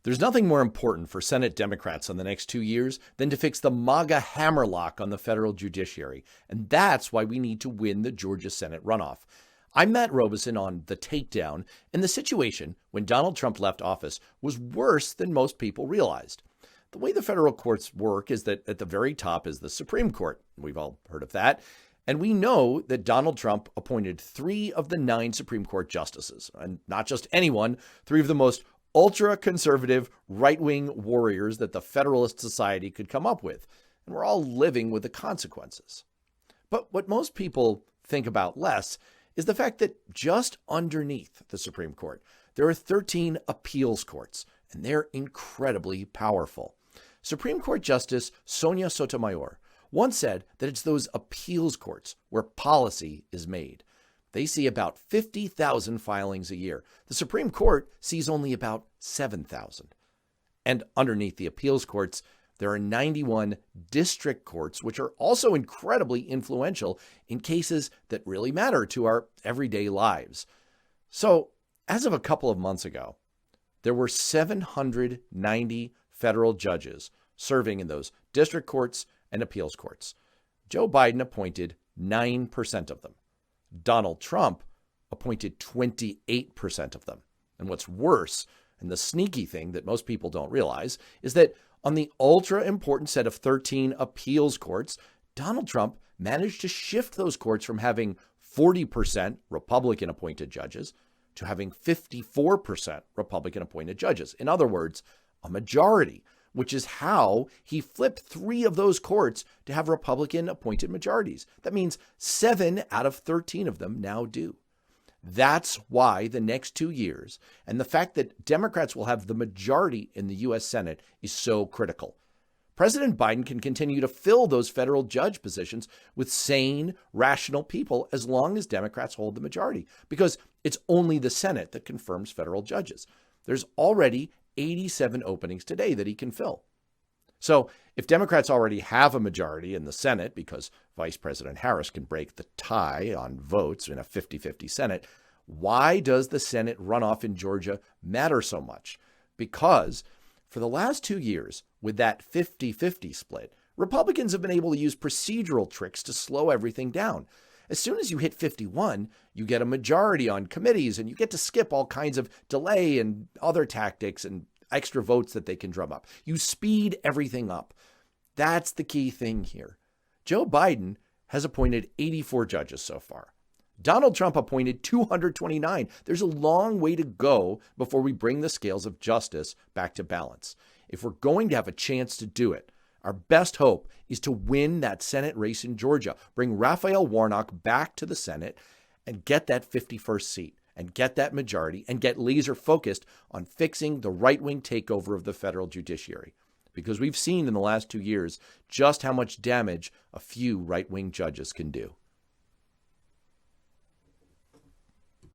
There's nothing more important for Senate Democrats in the next 2 years than to fix the MAGA hammerlock on the federal judiciary. And that's why we need to win the Georgia Senate runoff. I'm Matt Robeson on The Takedown, and the situation when Donald Trump left office was worse than most people realized. The way the federal courts work is that at the very top is the Supreme Court. We've all heard of that. And we know that Donald Trump appointed 3 of the 9 Supreme Court justices, and not just anyone, 3 of the most ultra-conservative right-wing warriors that the Federalist Society could come up with. And we're all living with the consequences. But what most people think about less is the fact that just underneath the Supreme Court, there are 13 appeals courts, and they're incredibly powerful. Supreme Court Justice Sonia Sotomayor once said that it's those appeals courts where policy is made. They see about 50,000 filings a year. The Supreme Court sees only about 7,000. And underneath the appeals courts, there are 91 district courts, which are also incredibly influential in cases that really matter to our everyday lives. So, as of a couple of months ago, there were 790 federal judges serving in those district courts and appeals courts. Joe Biden appointed 9% of them. Donald Trump appointed 28% of them. And what's worse, and the sneaky thing that most people don't realize, is that on the ultra important set of 13 appeals courts, Donald Trump managed to shift those courts from having 40% Republican appointed judges to having 54% Republican appointed judges. In other words, a majority, which is how he flipped 3 of those courts to have Republican appointed majorities. That means 7 out of 13 of them now do. That's why the next 2 years and the fact that Democrats will have the majority in the U.S. Senate is so critical. President Biden can continue to fill those federal judge positions with sane, rational people as long as Democrats hold the majority, because it's only the Senate that confirms federal judges. There's already 87 openings today that he can fill. So if Democrats already have a majority in the Senate because Vice President Harris can break the tie on votes in a 50-50 Senate, why does the Senate runoff in Georgia matter so much? Because for the last 2 years, with that 50-50 split, Republicans have been able to use procedural tricks to slow everything down. As soon as you hit 51, you get a majority on committees and you get to skip all kinds of delay and other tactics and extra votes that they can drum up. You speed everything up. That's the key thing here. Joe Biden has appointed 84 judges so far. Donald Trump appointed 229. There's a long way to go before we bring the scales of justice back to balance. If we're going to have a chance to do it, our best hope is to win that Senate race in Georgia, bring Raphael Warnock back to the Senate and get that 51st seat and get that majority and get laser focused on fixing the right-wing takeover of the federal judiciary. Because we've seen in the last 2 years just how much damage a few right-wing judges can do.